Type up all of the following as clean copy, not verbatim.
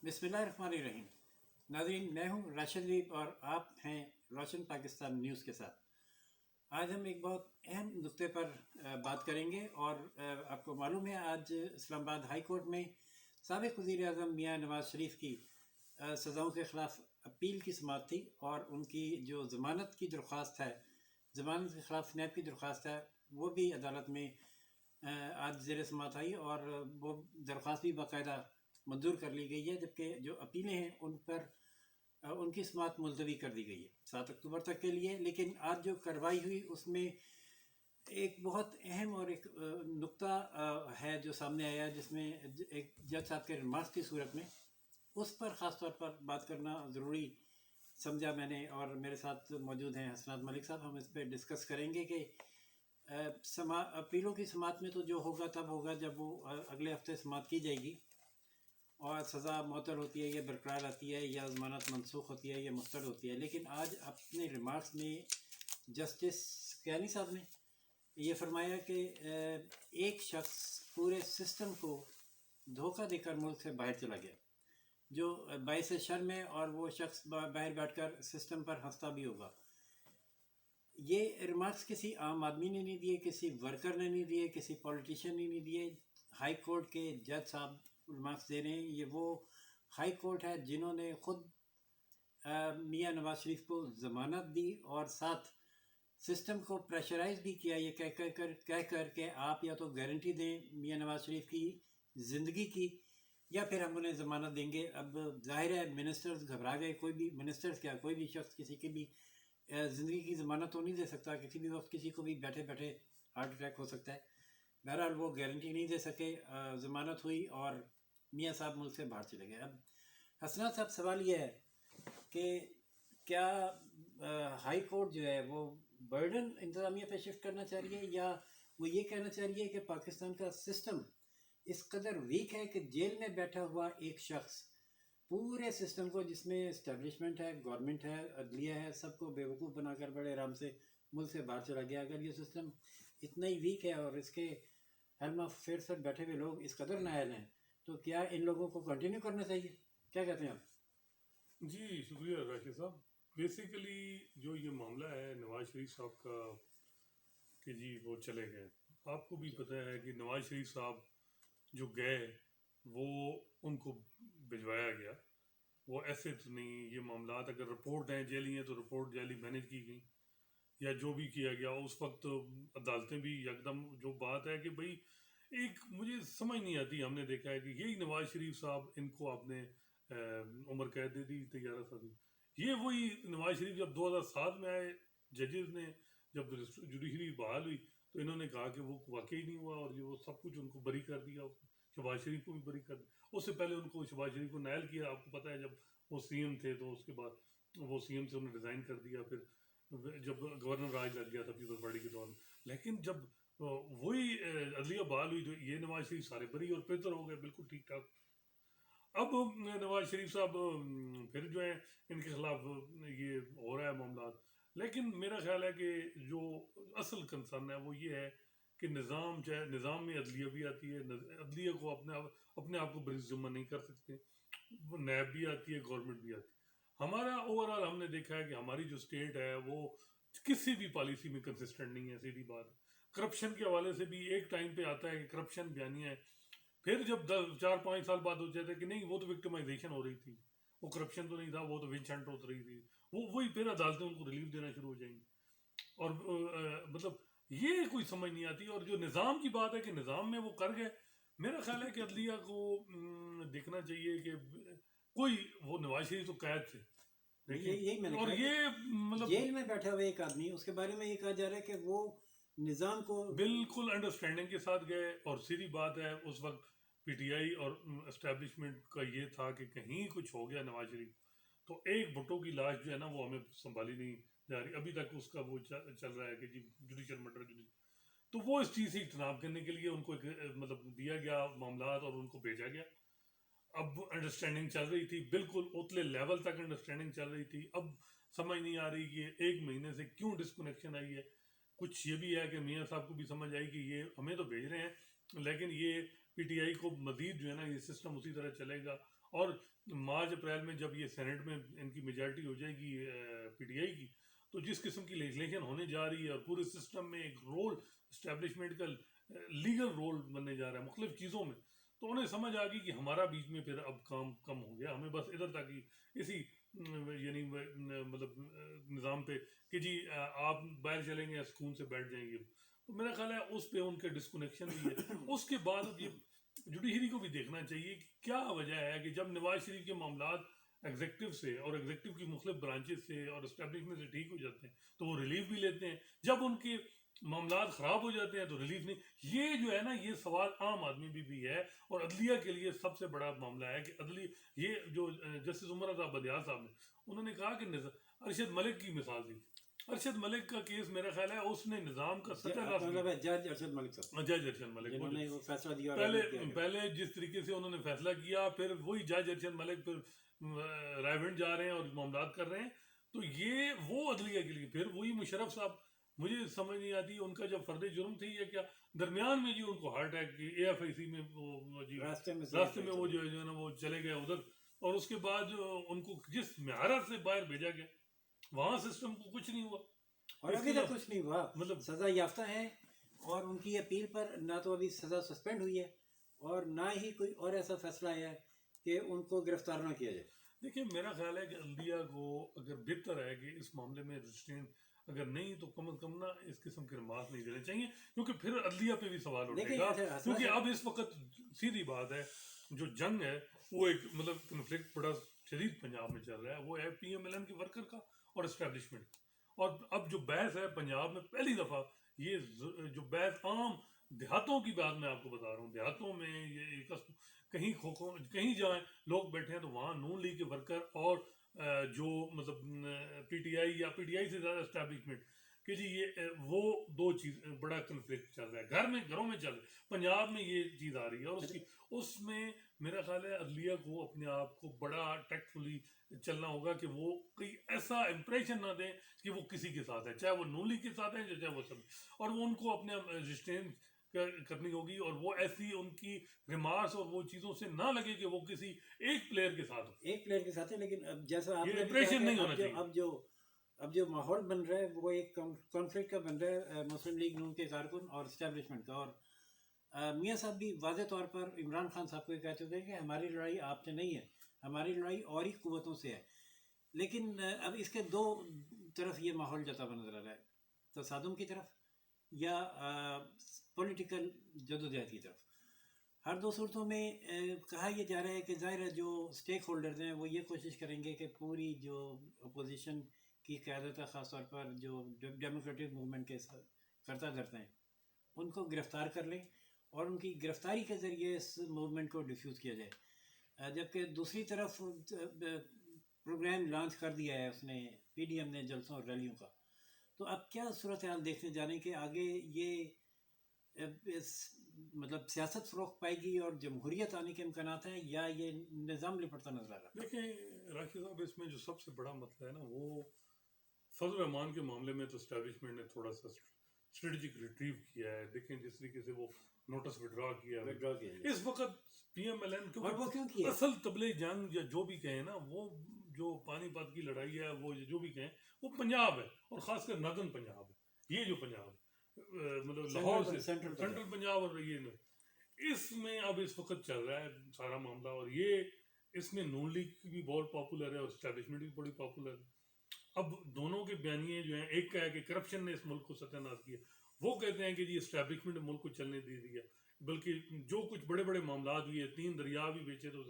بسم اللہ الرحمن الرحیم. ناظرین، میں ہوں راشد ریب اور آپ ہیں روشن پاکستان نیوز کے ساتھ. آج ہم ایک بہت اہم نقطے پر بات کریں گے اور آپ کو معلوم ہے آج اسلام آباد ہائی کورٹ میں سابق وزیر اعظم میاں نواز شریف کی سزاؤں کے خلاف اپیل کی سماعت تھی اور ان کی جو ضمانت کی درخواست ہے، ضمانت کے خلاف نیب کی درخواست ہے، وہ بھی عدالت میں آج زیر سماعت آئی اور وہ درخواست بھی باقاعدہ منظور کر لی گئی ہے، جبکہ جو اپیلیں ہیں ان پر ان کی سماعت ملتوی کر دی گئی ہے 7 اکتوبر تک کے لیے. لیکن آج جو کارروائی ہوئی اس میں ایک بہت اہم اور ایک نقطہ ہے جو سامنے آیا، جس میں ایک جج صاحب کے ریمارکس کی صورت میں اس پر خاص طور پر بات کرنا ضروری سمجھا میں نے. اور میرے ساتھ موجود ہیں حسنات ملک صاحب. ہم اس پہ ڈسکس کریں گے کہ اپیلوں کی سماعت میں تو جو ہوگا تب ہوگا جب وہ اگلے ہفتے سماعت کی جائے گی اور سزا معطل ہوتی ہے یا برقرار آتی ہے یا ضمانت منسوخ ہوتی ہے یا مسترد ہوتی ہے. لیکن آج اپنے ریمارکس میں جسٹس کیانی صاحب نے یہ فرمایا کہ ایک شخص پورے سسٹم کو دھوکہ دے کر ملک سے باہر چلا گیا، جو باعث شرم ہے، اور وہ شخص باہر بیٹھ کر سسٹم پر ہنستا بھی ہوگا. یہ ریمارکس کسی عام آدمی نے نہیں دیے، کسی ورکر نے نہیں دیے، کسی پولیٹیشین نے نہیں دیے. ہائی کورٹ کے جج صاحب ریمارکس دے رہے ہیں. یہ وہ ہائی کورٹ ہے جنہوں نے خود میاں نواز شریف کو ضمانت دی اور ساتھ سسٹم کو پریشرائز بھی کیا، یہ کہہ کر کہ آپ یا تو گارنٹی دیں میاں نواز شریف کی زندگی کی یا پھر ہم انہیں ضمانت دیں گے. اب ظاہر ہے منسٹرز گھبرا گئے. کوئی بھی منسٹرز کیا، کوئی بھی شخص کسی کی بھی زندگی کی ضمانت تو نہیں دے سکتا. کسی بھی وقت کسی کو بھی بیٹھے بیٹھے ہارٹ اٹیک ہو سکتا ہے. بہرحال وہ گارنٹی نہیں دے سکے، ضمانت ہوئی اور میاں صاحب ملک سے باہر چلے گئے. اب حسنات صاحب، سوال یہ ہے کہ کیا ہائی کورٹ جو ہے وہ برڈن انتظامیہ پہ شفٹ کرنا چاہ رہی ہے، یا وہ یہ کہنا چاہ رہی ہے کہ پاکستان کا سسٹم اس قدر ویک ہے کہ جیل میں بیٹھا ہوا ایک شخص پورے سسٹم کو، جس میں اسٹیبلشمنٹ ہے، گورنمنٹ ہے، عدلیہ ہے، سب کو بیوقوف بنا کر بڑے آرام سے ملک سے باہر چلا گیا. اگر یہ سسٹم اتنا ہی ویک ہے اور اس کے ہیلم آف فیئرس پر بیٹھے ہوئے لوگ اس قدر نااہل ہیں، تو کیا ان لوگوں کو کنٹینیو کرنا چاہیے؟ کیا کہتے ہیں آپ؟ جی شکریہ راشد صاحب. بیسیکلی جو یہ معاملہ ہے نواز شریف صاحب کا کہ جی وہ چلے گئے، آپ کو بھی پتہ ہے کہ نواز شریف صاحب جو گئے وہ ان کو بھجوایا گیا. وہ ایسے تو نہیں، یہ معاملات اگر رپورٹ ہیں جیلی ہیں تو رپورٹ جیلی مینیج کی گئی یا جو بھی کیا گیا اس وقت عدالتیں بھی یکدم. جو بات ہے کہ بھئی ایک مجھے سمجھ نہیں آتی، ہم نے دیکھا ہے کہ یہی نواز شریف صاحب ان کو آپ نے عمر قید دے دی 11 سال. یہ وہی نواز شریف جب 2007 میں آئے، ججز نے جب جوڈیشری بحال ہوئی تو انہوں نے کہا کہ وہ واقعی نہیں ہوا اور یہ وہ سب کچھ ان کو بری کر دیا. شہباز شریف کو بھی بری کر دیا. اس سے پہلے ان کو شہباز شریف کو نائل کیا، آپ کو پتہ ہے جب وہ سی ایم تھے تو اس کے بعد وہ سی ایم سے انہوں نے ریزائن کر دیا. پھر جب گورنر راج لگ گیا تھا پیپلز پارٹی کے دور میں. لیکن جب وہی عدلیہ بحال ہوئی تو یہ نواز شریف سارے بری اور بہتر ہو گئے، بالکل ٹھیک ٹھاک. اب نواز شریف صاحب پھر جو ہے ان کے خلاف یہ ہو رہا ہے معاملات. لیکن میرا خیال ہے کہ جو اصل کنسرن ہے وہ یہ ہے کہ نظام چاہے نظام میں عدلیہ بھی آتی ہے، عدلیہ کو اپنے آپ کو بری ذمہ نہیں کر سکتے. وہ نیب بھی آتی ہے، گورنمنٹ بھی آتی ہے. ہمارا اوور آل ہم نے دیکھا ہے کہ ہماری جو اسٹیٹ ہے وہ کسی بھی پالیسی میں کنسسٹنٹ نہیں ہے. سیدھی بات، کرپشن کے حوالے سے بھی ایک ٹائم پہ آتا ہے کہ کرپشن بیانیہ ہے، پھر جب 4-5 سال بعد ہو جاتا ہے کہ نہیں وہ تو وکٹمائزیشن ہو رہی تھی، وہ کرپشن تو نہیں تھا، وہ تو ونچ ہنٹ ہو رہی تھی. وہی پھر عدالتیں ان کو ریلیف دینا شروع ہو جائیں گی. اور مطلب یہ کوئی سمجھ نہیں آتی. اور جو نظام کی بات ہے کہ نظام میں وہ کر گئے، میرا خیال ہے کہ عدلیہ کو دیکھنا چاہیے کہ کوئی وہ نواز شریف تو قید تھے یہی میں نے اور کہا یہ کہ مطلب جیل میں بیٹھا ہوا ایک آدمی، اس کے بارے میں یہ کہا جا رہا ہے کہ وہ نظام کو بالکل انڈرسٹینڈنگ کے ساتھ گئے. اور سیدھی بات ہے اس وقت پی ٹی آئی اور اسٹیبلشمنٹ کا یہ تھا کہ کہیں کچھ ہو گیا نواز شریف تو ایک بھٹو کی لاش جو ہے نا وہ ہمیں سنبھالی نہیں جا رہی. ابھی تک اس کا وہ چل رہا ہے کہ جی جوڈیشل مرڈر. تو وہ اس چیز سے اجتناب کرنے کے لیے ان کو مطلب دیا گیا معاملات اور ان کو بھیجا گیا. اب انڈرسٹینڈنگ چل رہی تھی، بالکل اتلے لیول تک انڈرسٹینڈنگ چل رہی تھی. اب سمجھ نہیں آ رہی کہ 1 مہینے سے کیوں ڈسکنیکشن آئی ہے. کچھ یہ بھی ہے کہ میاں صاحب کو بھی سمجھ آئی کہ یہ ہمیں تو بھیج رہے ہیں لیکن یہ پی ٹی آئی کو مزید جو ہے نا یہ سسٹم اسی طرح چلے گا. اور مارچ اپریل میں جب یہ سینٹ میں ان کی میجارٹی ہو جائے گی پی ٹی آئی کی, تو جس قسم کی لیجسلیشن ہونے جا رہی ہے اور پورے سسٹم میں ایک رول اسٹیبلشمنٹ کا لیگل رول بننے جا رہا ہے مختلف چیزوں میں, تو انہیں سمجھ آ گئی کہ ہمارا بیچ میں پھر اب کام کم ہو گیا, ہمیں بس ادھر تک ہی اسی یعنی مطلب نظام پہ کہ جی آپ باہر چلیں گے یا سکون سے بیٹھ جائیں گے. تو میرا خیال ہے اس پہ ان کے ڈسکنیکشن بھی ہے. اس کے بعد اب یہ جوڈیشری کو بھی دیکھنا چاہیے کہ کیا وجہ ہے کہ جب نواز شریف کے معاملات ایگزیکٹو سے اور ایگزیکٹو کی مختلف برانچز سے اور اسٹیبلشمنٹ سے ٹھیک ہو جاتے ہیں تو وہ ریلیف بھی لیتے ہیں, جب ان کے معاملات خراب ہو جاتے ہیں تو ریلیف نہیں. یہ جو ہے نا یہ سوال عام آدمی بھی ہے, اور عدلیہ کے لیے سب سے بڑا معاملہ ہے کہ عدلی یہ جو جسٹس عمر رضا بدیال صاحب نے انہوں نے کہا کہ ارشد ملک کی مثال دی. ارشد ملک کا کیس میرا خیال ہے اس نے نظام کا جج ارشد ملک صاحب, جج ارشد ملک جنہوں نے وہ فیصلہ دیا پہلے جس طریقے سے انہوں نے فیصلہ کیا, پھر وہی جج ارشد ملک پھر رائیونڈ جا رہے ہیں اور معاملات کر رہے ہیں. تو یہ وہ عدلیہ کے لیے پھر وہی مشرف صاحب, مجھے سمجھ نہیں آتی ان کا جب فرد جرم تھی یا کیا درمیان میں جی ان کو ہارٹ اٹیک اے ایف آئی سی میں جی راستے میں وہ جو ہے نا وہ چلے گئے ادھر, اور اس کے بعد ان کو جس مہارت سے باہر بھیجا گیا وہاں سسٹم کو کچھ نہیں ہوا, اور ابھی تک کچھ نہیں ہوا, مطلب سزا یافتہ ہیں, اور ان کی اپیل پر نہ تو ابھی سزا سسپینڈ ہوئی ہے اور نہ ہی کوئی اور ایسا فیصلہ آیا ہے کہ ان کو گرفتار نہ کیا جائے. دیکھیں میرا خیال ہے کہ عدلیہ کو اگر بہتر ہے کہ اس معاملے میں ریسٹرین اگر نہیں تو کم از کم نہ اس قسم کے رمات نہیں دینے چاہیے, کیونکہ پھر عدلیہ پہ بھی سوال اٹھے گا. کیونکہ اب اس وقت سیدھی بات ہے جو جنگ ہے وہ ایک مطلب کنفلکٹ بڑا شدید پنجاب میں چل رہا ہے, وہ ہے پی ایم ایل این کے ورکر کا اور اسٹیبلشمنٹ. اور اب جو بحث ہے پنجاب میں پہلی دفعہ یہ جو بحث عام دیہاتوں کی بات میں آپ کو بتا رہا ہوں, دیہاتوں میں یہ کہیں جائیں لوگ بیٹھے ہیں تو وہاں نون لیگ کے ورکر اور جو مطلب پی ٹی آئی یا پی ٹی آئی سے زیادہ اسٹیبلشمنٹ کہ جی یہ وہ دو چیز بڑا کنفلکٹ چل رہا ہے, گھروں میں چل رہا ہے, پنجاب میں یہ چیز آ رہی ہے. اور اس میں میرا خیال ہے عدلیہ کو اپنے آپ کو بڑا ٹیکٹفلی چلنا ہوگا کہ وہ کوئی ایسا امپریشن نہ دیں کہ وہ کسی کے ساتھ ہے, چاہے وہ نون لیگ کے ساتھ ہے چاہے وہ سب, اور وہ ان کو اپنے ریسٹرین کرنی ہوگی, اور وہ ایسی ان کی ریمارکس اور وہ چیزوں سے نہ لگے کہ وہ کسی ایک پلیئر کے ساتھ ہے. لیکن اب جیسا آپ نے اب جو ماحول بن رہا ہے وہ ایک کانفلکٹ کا بن رہا ہے مسلم لیگ نون کے کارکن اور اسٹیبلشمنٹ کا. اور میاں صاحب بھی واضح طور پر عمران خان صاحب کو کہہ چکے ہیں کہ ہماری لڑائی آپ سے نہیں ہے, ہماری لڑائی اور ہی قوتوں سے ہے. لیکن اب اس کے دو طرف یہ ماحول جاتا ہوا نظر آ رہا ہے, تصادم کی طرف یا پولیٹیکل جدوجہد کی طرف. ہر دو صورتوں میں کہا یہ جا رہا ہے کہ ظاہر ہے جو سٹیک ہولڈرز ہیں وہ یہ کوشش کریں گے کہ پوری جو اپوزیشن کی قیادت ہے, خاص طور پر جو ڈیموکریٹک موومنٹ کے کرتا دھرتے ہیں, ان کو گرفتار کر لیں اور ان کی گرفتاری کے ذریعے اس موومنٹ کو ڈیفیوز کیا جائے. جبکہ دوسری طرف پروگرام لانچ کر دیا ہے اس نے پی ڈی ایم نے جلسوں اور ریلیوں کا. تو اب کیا صورتحال دیکھنے جانے کہ آگے یہ مطلب سیاست فروغ پائے گی اور جمہوریت آنے کے امکانات ہیں, یا یہ نظام لپٹتا نظر آ رہا ہے؟ دیکھیں راکھی صاحب, اس میں جو سب سے بڑا مسئلہ ہے نا وہ فضل الرحمان کے معاملے میں تو اسٹیبلشمنٹ نے تھوڑا سا اسٹریٹجک ریٹریو کیا ہے. دیکھیں جس طریقے سے وہ نوٹس وڈرا کیا اس وقت پی ایم ایل این اصل تبلیغ جنگ یا جو بھی کہیں نا, وہ جو پانی پت کی لڑائی ہے وہ جو بھی کہیں وہ پنجاب ہے, اور خاص کر نردن پنجاب ہے. یہ جو پنجاب مطلب لاہور سے سینٹرل پنجاب, اور یہ اس میں اب اس وقت چل رہا ہے سارا معاملہ. اور یہ اس میں نون لیگ بھی بہت پاپولر ہے اور اسٹیبلشمنٹ بھی بڑی پاپولر ہے. اب دونوں کے بیانیے جو ہیں, ایک کا ہے کہ کرپشن نے اس ملک کو ستیہ ناش کیا, وہ کہتے ہیں کہ جی اسٹیبلشمنٹ ملک کو چلنے دے دیا, بلکہ جو کچھ بڑے بڑے معاملات ہوئے, 3 دریا بھی بیچے تو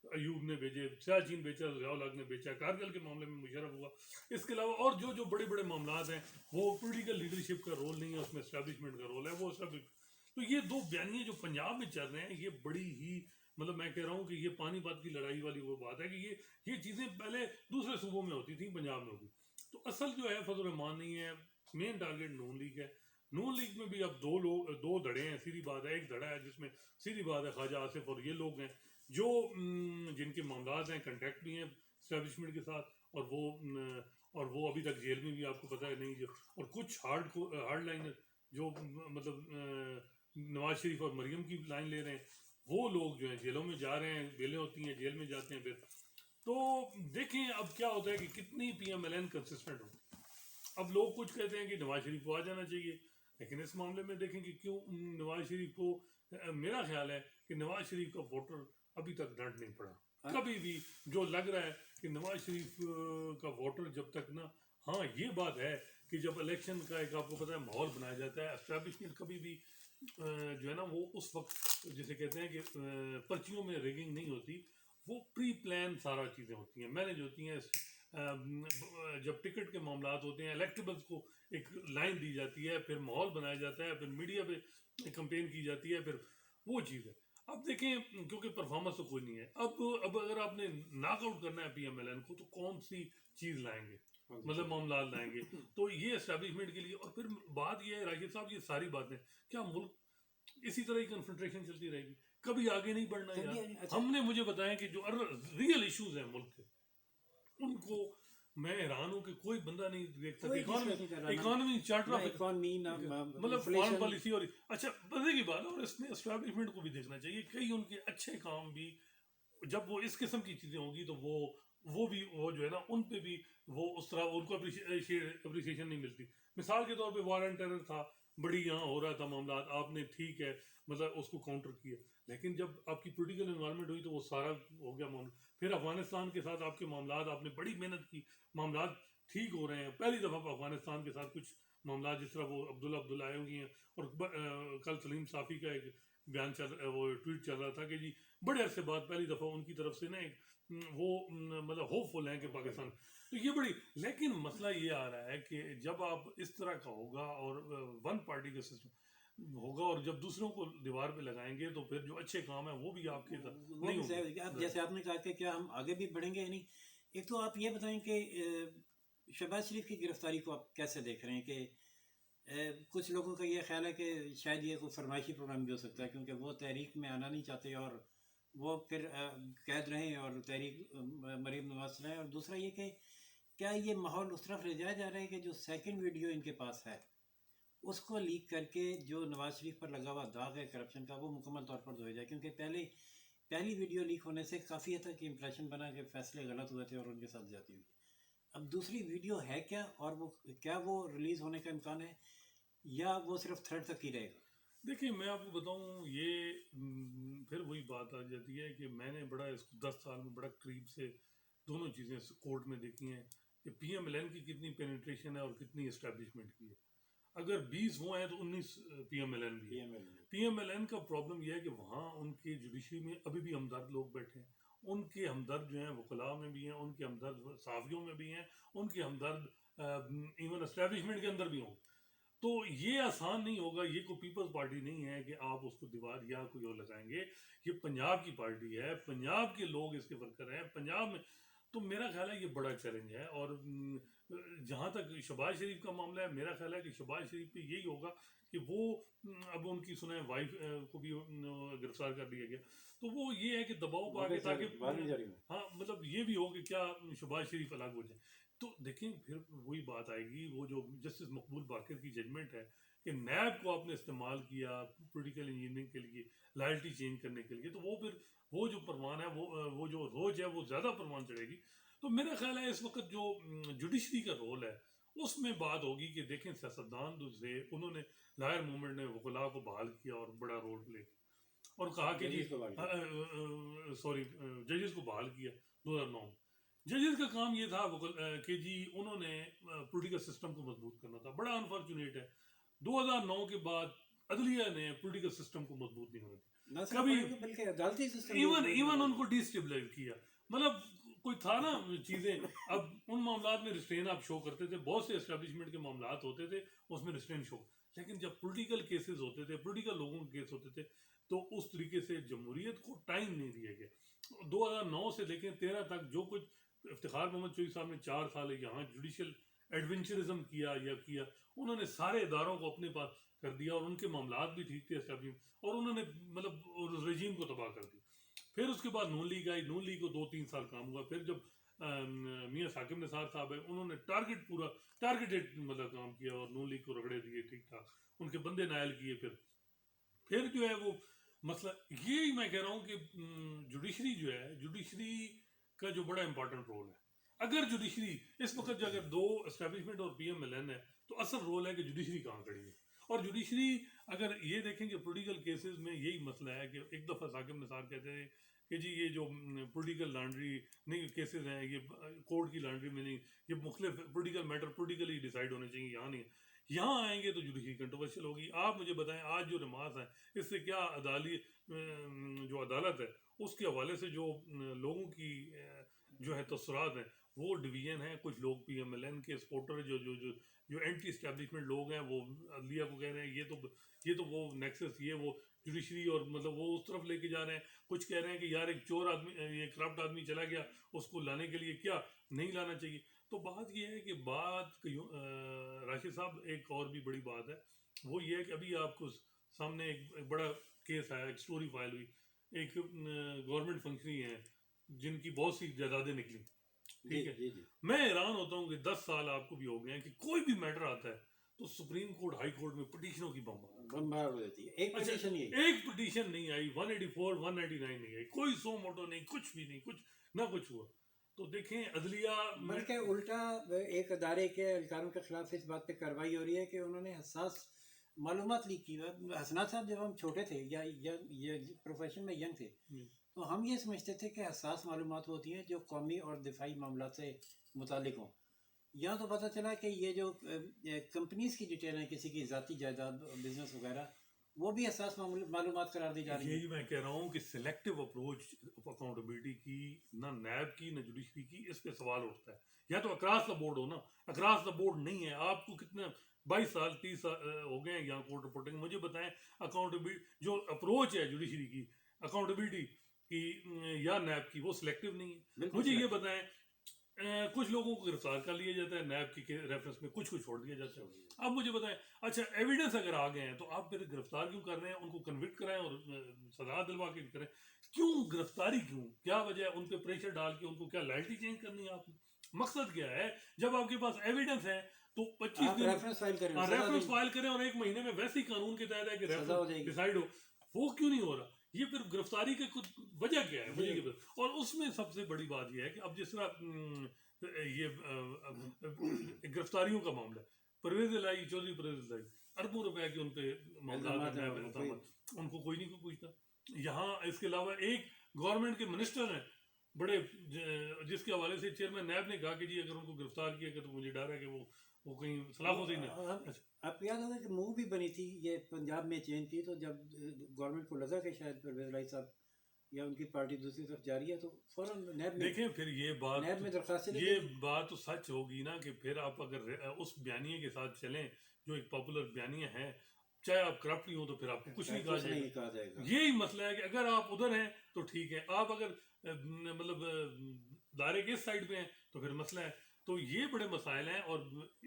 ایوب نے بیچے, سیاچین بیچا تو ضیاء الحق نے بیچا, کارگل کے معاملے میں مشرف ہوا. اس کے علاوہ اور جو بڑے بڑے معاملات ہیں وہ پولیٹیکل لیڈرشپ کا رول نہیں ہے, اس میں اسٹیبلشمنٹ کا رول ہے. وہ سب تو یہ دو بیانیے جو پنجاب میں چل رہے ہیں یہ بڑی ہی مطلب میں کہہ رہا ہوں کہ یہ پانی پت کی لڑائی والی وہ بات ہے کہ یہ چیزیں پہلے دوسرے صوبوں میں ہوتی تھیں, پنجاب میں ہوتی. تو اصل جو ہے فضل الرحمان نہیں ہے, مین ٹارگیٹ نون لیگ ہے. نون لیگ میں بھی اب دو دھڑے ہیں, سیدھی بات ہے. ایک دھڑا ہے جس میں سیدھی بات ہے خواجہ آصف اور یہ لوگ ہیں جو جن کے معاملات ہیں, کنٹریکٹ بھی ہیں اسٹیبلشمنٹ کے ساتھ, اور وہ ابھی تک جیل میں بھی آپ کو پتہ ہے نہیں, اور کچھ ہارڈ لائن جو مطلب نواز شریف اور مریم کی لائن لے رہے ہیں. وہ لوگ جو ہیں جیلوں میں جا رہے ہیں، بیلیں ہوتی ہیں، جیل میں جاتے ہیں پھر. تو دیکھیں اب کیا ہوتا ہے کہ کتنی P M L N consistent ہوتی ہے. اب لوگ کچھ کہتے ہیں کہ نواز شریف کو آ جانا چاہیے، لیکن اس معاملے میں دیکھیں کہ کیوں نواز شریف کو، میرا خیال ہے کہ نواز شریف کا ووٹر ابھی تک ڈنڈ نہیں پڑا. کبھی بھی جو لگ رہا ہے کہ نواز شریف کا ووٹر جب تک نا، ہاں یہ بات ہے کہ جب الیکشن کا ایک آپ کو پتہ ہے ماحول بنایا جاتا ہے، اسٹیبلشمنٹ کبھی بھی جو ہے نا وہ اس وقت جسے کہتے ہیں کہ پرچیوں میں ریگنگ نہیں ہوتی، وہ پری پلان سارا چیزیں ہوتی ہیں، مینج ہوتی ہیں. جب ٹکٹ کے معاملات ہوتے ہیں، الیکٹیبلز کو ایک لائن دی جاتی ہے، پھر ماحول بنایا جاتا ہے، پھر میڈیا پہ کمپین کی جاتی ہے، پھر وہ چیز ہے. اب دیکھیں کیونکہ پرفارمنس تو کوئی نہیں ہے. اب اگر آپ نے ناک آؤٹ کرنا ہے پی ایم ایل این کو تو کون سی چیز لائیں گے، مطلب معاملات لائیں گے. تو یہ اسٹیبلشمنٹ کے لیے، اور پھر بات یہ ہے راشد صاحب، یہ ساری باتیں کیا ملک اسی طرح ہی کنفنٹریشن چلتی رہے گی، کبھی آگے نہیں بڑھنا یار. ہم نے مجھے بتایا کہ جو ریئل ایشوز ہیں ملک کے، ان کو میں حیران ہوں کہ کوئی بندہ نہیں دیکھتا کہ اکانومی چارٹر آف مطلب فارن پالیسی. اور اچھا مزے کی بات ہے، اور اس میں اسٹیبلشمنٹ کو بھی دیکھنا چاہیے. کئی ان کے اچھے کام بھی جب وہ اس قسم کی چیزیں ہوں گی تو وہ بھی وہ جو ہے نا ان پہ بھی وہ اس طرح ان کو اپریشیشن نہیں ملتی. مثال کے طور پہ وار اینڈ ٹیرر تھا، بڑی یہاں ہو رہا تھا معاملات، آپ نے ٹھیک ہے مطلب اس کو کاؤنٹر کیا، لیکن جب آپ کی پولیٹیکل انوائرمنٹ ہوئی تو وہ سارا ہو گیا معاملہ. پھر افغانستان کے ساتھ آپ کے معاملات، آپ نے بڑی محنت کی، معاملات ٹھیک ہو رہے ہیں. پہلی دفعہ افغانستان کے ساتھ کچھ معاملات جس طرح وہ عبداللہ آئے ہوئی ہیں. اور کل سلیم صافی کا ایک بیان وہ ٹویٹ چل رہا تھا کہ جی بڑے عرصے بعد پہلی دفعہ ان کی طرف سے نا ایک وہ مطلب ہوپ فل ہیں کہ پاکستان. تو یہ بڑی، لیکن مسئلہ یہ آ رہا ہے کہ جب آپ اس طرح کا ہوگا اور ون پارٹی کا سسٹم ہوگا، اور جب دوسروں کو دیوار پہ لگائیں گے تو پھر جو اچھے کام ہیں وہ بھی آپ کے نہیں ہوں گے. اب جیسے آپ نے کہا کہ کیا ہم آگے بھی بڑھیں گے یا نہیں. ایک تو آپ یہ بتائیں کہ شہباز شریف کی گرفتاری کو آپ کیسے دیکھ رہے ہیں؟ کہ کچھ لوگوں کا یہ خیال ہے کہ شاید یہ کوئی فرمائشی پروگرام بھی ہو سکتا ہے، کیونکہ وہ تحریک میں آنا نہیں چاہتے اور وہ پھر قید رہیں اور تحریک مریم نواز رہیں. اور دوسرا یہ کہ کیا یہ ماحول اس طرف لے جایا جا رہا ہے کہ جو سیکنڈ ویڈیو ان کے پاس ہے اس کو لیک کر کے جو نواز شریف پر لگا ہوا داغ ہے کرپشن کا، وہ مکمل طور پر دھویا جائے؟ کیونکہ پہلی ویڈیو لیک ہونے سے کافی حد تک امپریشن بنا کہ فیصلے غلط ہوئے تھے اور ان کے ساتھ زیادتی ہوئی. اب دوسری ویڈیو ہے کیا، اور وہ کیا وہ ریلیز ہونے کا امکان ہے یا وہ صرف تھرڈ تک ہی رہے گا؟ دیکھیں میں آپ کو بتاؤں، یہ پھر وہی بات آ جاتی ہے کہ میں نے بڑا اس 10 سال میں بڑا قریب سے دونوں چیزیں کورٹ میں دیکھی ہیں کہ پی ایم ایل این کی کتنی پینیٹریشن ہے اور کتنی اسٹیبلشمنٹ کی ہے. اگر 20 وہ ہیں تو 19 پی ایم ایل این بھی ہے. پی ایم ایل این کا پرابلم یہ ہے کہ وہاں ان کے جوڈیشری میں ابھی بھی ہمدرد لوگ بیٹھے ہیں. ان کے ہمدرد جو ہیں وکلاء میں بھی ہیں، ان کے ہمدرد صحافیوں میں بھی ہیں، ان کے ہمدرد ایون اسٹیبلشمنٹ کے اندر بھی ہوں. تو یہ آسان نہیں ہوگا. یہ کوئی پیپلز پارٹی نہیں ہے کہ آپ اس کو دیوار یا کوئی اور لگائیں گے. یہ پنجاب کی پارٹی ہے، پنجاب کے لوگ اس کے ورکر ہیں پنجاب میں. تو میرا خیال ہے یہ بڑا چیلنج ہے. اور جہاں تک شہباز شریف کا معاملہ ہے، میرا خیال ہے کہ شہباز شریف پہ یہی ہوگا کہ وہ اب ان کی سنیں وائف کو بھی گرفتار کر لیا گیا، تو وہ یہ ہے کہ دباؤ پا کے تاکہ ہاں مطلب یہ بھی ہو کہ کیا شہباز شریف الگ ہو جائے. تو دیکھیں پھر وہی بات آئے گی، وہ جو جسٹس مقبول باقر کی ججمنٹ ہے کہ نیب کو آپ نے استعمال کیا پولیٹیکل انجینئرنگ کے لیے، لائلٹی چینج کرنے کے لیے، تو وہ پھر وہ جو پروان ہے وہ جو روج ہے وہ زیادہ پروان چڑھے گی. تو میرا خیال ہے اس وقت جو جوڈیشری کا رول ہے اس میں بات ہوگی کہ دیکھیں سیاستدان دوسرے انہوں نے لائر موومنٹ نے وکلاء کو بحال کیا اور بڑا رول پلے کیا اور کہا کہ جی سوری ججز کو بحال کیا 2009 میں. ججز کا کام یہ تھا کہ جی انہوں نے پولیٹیکل سسٹم کو مضبوط کرنا تھا. بڑا انفارچونیٹ ہے 2009 کے بعد عدلیہ نے پولیٹیکل سسٹم کو مضبوط نہیں ہونے دیا، کبھی ایون ان کو ڈی اسٹیبلائز کیا. مطلب کوئی تھا نا چیزیں. اب ان معاملات میں ریسٹرین آپ شو کرتے تھے، بہت سے اسٹیبلشمنٹ کے معاملات ہوتے تھے اس میں ریسٹرین شو، لیکن جب پولیٹیکل کیسز ہوتے تھے، پولیٹیکل لوگوں کے کیس ہوتے تھے تو اس طریقے سے جمہوریت کو ٹائم نہیں دیا گیا. 2009 سے لے کے 13 تک جو کچھ افتخار محمد چوہی صاحب نے 4 سال یہاں جوڈیشل ایڈونچرزم کیا انہوں نے سارے اداروں کو اپنے پاس کر دیا اور ان کے معاملات بھی ٹھیک تھے اور انہوں نے مطلب رجیم کو تباہ کر دیا. پھر اس کے بعد نون لیگ آئی، نون لیگ کو 2-3 سال کام ہوا. پھر جب میاں ثاقب نثار صاحب ہے انہوں نے ٹارگیٹڈ مطلب کام کیا اور نون لیگ کو رگڑے دیے ٹھیک ٹھاک، ان کے بندے نائل کیے. پھر جو ہے وہ مسئلہ یہی میں کہہ رہا ہوں کہ جوڈیشری جو ہے، جوڈیشری کا جو بڑا امپورٹنٹ رول ہے، اگر جوڈیشری اس وقت جو اگر دو اسٹیبلشمنٹ اور پی ایم ایل این ہے تو اصل رول ہے کہ جوڈیشری کہاں کھڑی ہے. اور جوڈیشری اگر یہ دیکھیں کہ پولیٹیکل کیسز میں یہی مسئلہ ہے کہ ایک دفعہ ثاقب نثار کہتے ہیں کہ جی یہ جو پولیٹیکل لانڈری نہیں کیسز ہیں، یہ کورٹ کی لانڈری میں نہیں، یہ مختلف پولیٹیکل میٹر پولیٹیکلی ڈیسائیڈ ہونے چاہیے، یہاں نہیں. یہاں آئیں گے تو جوڈیشری کنٹروورشل ہوگی. آپ مجھے بتائیں آج جو نماز ہے اس سے کیا جو عدالت ہے اس کے حوالے سے جو لوگوں کی جو ہے تاثرات ہیں وہ ڈویژن ہیں. کچھ لوگ پی ایم ایل این کے سپورٹر جو اینٹی اسٹیبلشمنٹ لوگ ہیں وہ عدلیہ کو کہہ رہے ہیں یہ تو وہ نیکسس، یہ وہ جوڈیشری اور مطلب وہ اس طرف لے کے جا رہے ہیں. کچھ کہہ رہے ہیں کہ یار ایک چور آدمی، یہ کرپٹ آدمی چلا گیا، اس کو لانے کے لیے کیا نہیں لانا چاہیے. تو بات یہ ہے کہ راشد صاحب ایک اور بھی بڑی بات ہے وہ یہ ہے کہ ابھی آپ کو سامنے ایک بڑا کیس آیا، ایک سٹوری فائل ہوئی، ایک گورنمنٹ فنکشنری ہیں جن کی بہت سی جائیدادیں نکلی. ٹھیک ہے، میں حیران ہوتا ہوں کہ 10 سال آپ کو بھی ہو گئے ہیں کہ کوئی بھی میٹر آتا ہے تو سپریم کورٹ ہائی کورٹ میں پٹیشنوں کی بمبار ہو جاتی ہے. ایک پٹیشن نہیں آئی، 184 199 نہیں آئی، کوئی سو موٹو نہیں، کچھ بھی نہیں، کچھ ہوا. تو دیکھیں عدلیہ بلکہ الٹا ایک ادارے کے اہلکاروں کے خلاف اس بات پہ کارروائی ہو رہی ہے کہ انہوں نے حساس معلومات لیک کی. حسنات صاحب جب ہم چھوٹے تھے یا پروفیشن میں ینگ تھے تو ہم یہ سمجھتے تھے کہ حساس معلومات ہوتی ہیں جو قومی اور دفاعی معاملات سے متعلق ہوں. یہاں تو پتہ چلا کہ یہ جو کمپنیز کی ڈیٹیل ہیں، کسی کی ذاتی جائیداد، بزنس وغیرہ، وہ بھی حساس معلومات قرار دی جا رہی ہیں. یہی میں کہہ رہا ہوں کہ سلیکٹو اپروچ اکاؤنٹیبلٹی کی، نہ نیب کی نہ جوڈیشری کی، اس پہ سوال اٹھتا ہے. یا تو اکراس دا بورڈ ہو نا، اکراس دا بورڈ نہیں ہے. آپ کو کتنے 22 سال 30 سال ہو گئے ہیں یہاں کورٹ رپورٹنگ. مجھے بتائیں اکاؤنٹیبلٹی جو اپروچ ہے جوڈیشری کی، اکاؤنٹیبلٹی کی یا نیب کی، وہ سلیکٹو نہیں ہے. مجھے یہ بتائیں کچھ لوگوں کو گرفتار کر لیا جاتا ہے نیب کی ریفرنس میں، کچھ کو چھوڑ دیا جاتا ہے. اب مجھے بتائیں اچھا ایویڈنس اگر آ گئے ہیں تو آپ پھر گرفتار کیوں کر رہے ہیں؟ ان کو کنوکٹ کرائیں اور سزا دلوا کے کریں. کیوں گرفتاری؟ کیا وجہ ہے؟ ان پہ پریشر ڈال کے ان کو کیا لائلٹی چینج کرنی ہے؟ آپ مقصد کیا ہے؟ جب آپ کے پاس ایویڈنس ہے تو 25 دن ریفرنس فائل کریں اور 1 مہینے میں ویسے ہی قانون کے تحت ہے کہ ریفرنس ڈیسائیڈ ہو. وہ کیوں نہیں ہو رہا؟ یہ پھر گرفتاری کی کچھ وجہ کیا ہے؟ مجھے اور اس میں سب سے بڑی بات یہ ہے کہ اب جس طرح یہ گرفتاریوں کا معاملہ ہے، پرویز الہی، چودھری پرویز الہی، اربوں روپے کے ان پہ معاملات ہیں، ان کو کوئی نہیں پوچھتا. یہاں اس کے علاوہ ایک گورنمنٹ کے منسٹر ہیں بڑے، جس کے حوالے سے چیئرمین نیب نے کہا کہ جی اگر ان کو گرفتار کیا گیا تو مجھے ڈر ہے کہ وہ کہیں سلاخ ہوتی نہیں. آپ یاد ہوگا کہ موو بھی بنی تھی یہ پنجاب میں چینج تھی، تو جب گورنمنٹ کو لگا کہ شاید پرویز الہی صاحب یا ان کی پارٹی دوسری طرف جاری ہے تو فوراً نیب میں دیکھیں پھر یہ بات تو سچ ہوگی نا کہ پھر آپ اگر اس بیانیے کے ساتھ چلیں جو ایک پاپولر بیانیہ ہے، چاہے آپ کرپٹ ہی ہو تو پھر آپ کو کچھ نہیں کہا جائے گا. یہی مسئلہ ہے کہ اگر آپ ادھر ہیں تو ٹھیک ہے، آپ اگر مطلب دائرے کے اس سائڈ پہ ہیں تو پھر مسئلہ ہے. تو یہ بڑے مسائل ہیں اور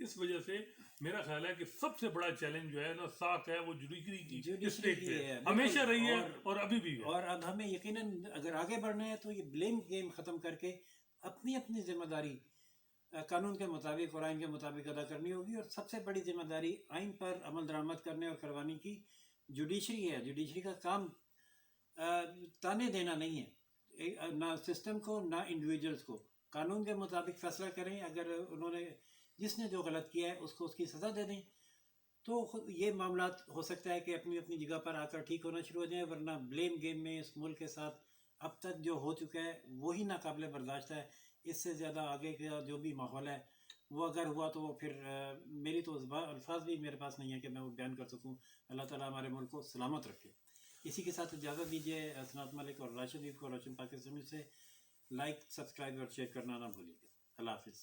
اس وجہ سے میرا خیال ہے کہ سب سے بڑا چیلنج جو ہے نا ساکھ ہے وہ جوڈیشری کی اسٹیٹ پہ ہمیشہ رہی ہے اور ابھی بھی ہے. اور اب ہمیں یقیناً اگر آگے بڑھنا ہے تو یہ بلیم گیم ختم کر کے اپنی ذمہ داری قانون کے مطابق اور آئین کے مطابق ادا کرنی ہوگی. اور سب سے بڑی ذمہ داری آئین پر عمل درآمد کرنے اور کروانے کی جوڈیشری ہے. جوڈیشری کا کام تانے دینا نہیں ہے، نہ سسٹم کو نہ انڈیویجولز کو. قانون کے مطابق فیصلہ کریں، اگر انہوں نے جس نے جو غلط کیا ہے اس کو اس کی سزا دے دیں تو یہ معاملات ہو سکتا ہے کہ اپنی جگہ پر آ کر ٹھیک ہونا شروع ہو جائیں. ورنہ بلیم گیم میں اس ملک کے ساتھ اب تک جو ہو چکا ہے وہی ناقابل برداشت ہے. اس سے زیادہ آگے کا جو بھی ماحول ہے وہ اگر ہوا تو پھر میری تو الفاظ بھی میرے پاس نہیں ہے کہ میں وہ بیان کر سکوں. اللہ تعالیٰ ہمارے ملک کو سلامت رکھے. اسی کے ساتھ اجازت دیجیے. حسنات ملک اور راشد کو روشن پاکستانی سے لائک، سبسکرائب اور شیئر کرنا نہ بھولیے. اللہ حافظ.